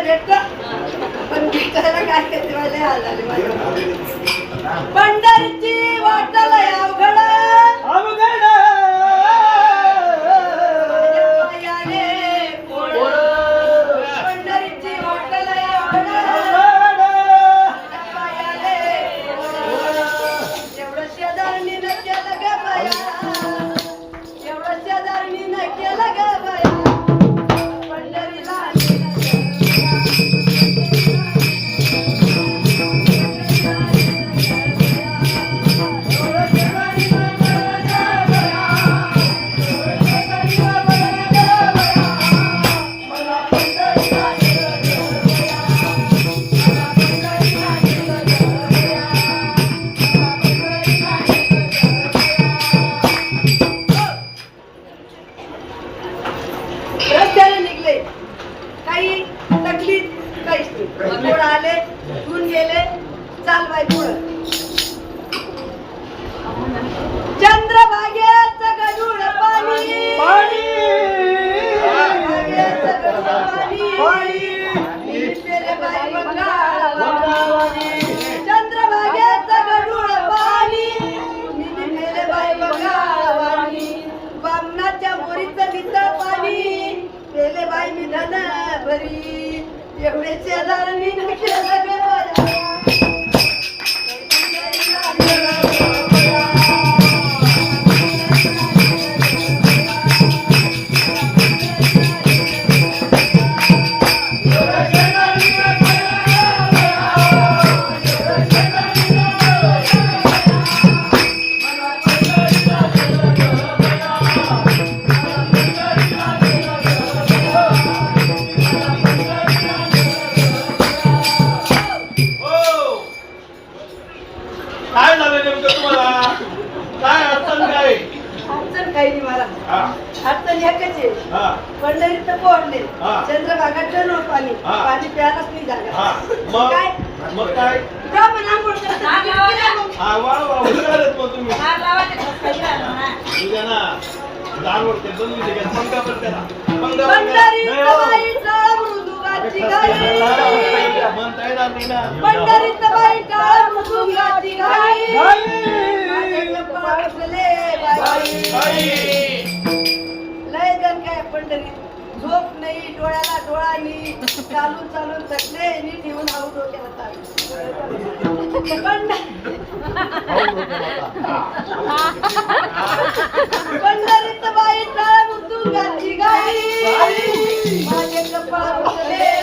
भेटतं पण विचारायला काय करते मला हाल झाले माझे. पंढरीची वाटल अवघड अवघड पंढरीची वाटल अवघड एवढं शेजारणी न केलं ग बाया एवढं शेजारणी न केलं ग बाया पंढरीला रस्त्याने निघले काही तकलीफ काहीच नाही थोडं आले धुवून गेले चाल बाई पुढं चंद्रभागेचं गडूळ पाणी भागेचं गडूळ पाणी पेले बाई बंगाळवाणी चंद्रभागेचं गडूळ पाणी पेले बाई बंगाळवाणी बामणाच्या मोरीचं नितळ पाणी पेले बाई मी धन भरी एवढे शेजारणी न केलं ग बाया. काय झालं नेमकं तुम्हाला? काय अडचण काय? अडचण काही नाही मला हा अडचण एकच आहे हा पंढरीत पोहडले हा. चंद्रभागात जणू पाणी हा. पाणी प्यायलाच नाही हा झालं मग काय मग काय का पण आंघोळ करतात? हा वा वा हुशारच मग तुम्ही उद्या ना दारवडते बनवून दे का? पंखा पण त्याला पंखा पण त्याला. पंढरीत नाही हो. बाई टाळ मृदुंगाची घाई म्हणता येणार नाही ना. पंढरीत बाई टाळ मृदुंगाची घाई माझे कपाळ फुले बाई बाई. लय जण काय पंढरीत झोप नाही डोळ्याला डोळा नाही चालून चालून थकले नीट येऊन आऊ डोक्याला पंढरीत बाई टाळ मृदुंगाची घाई माझे कपाळ फुले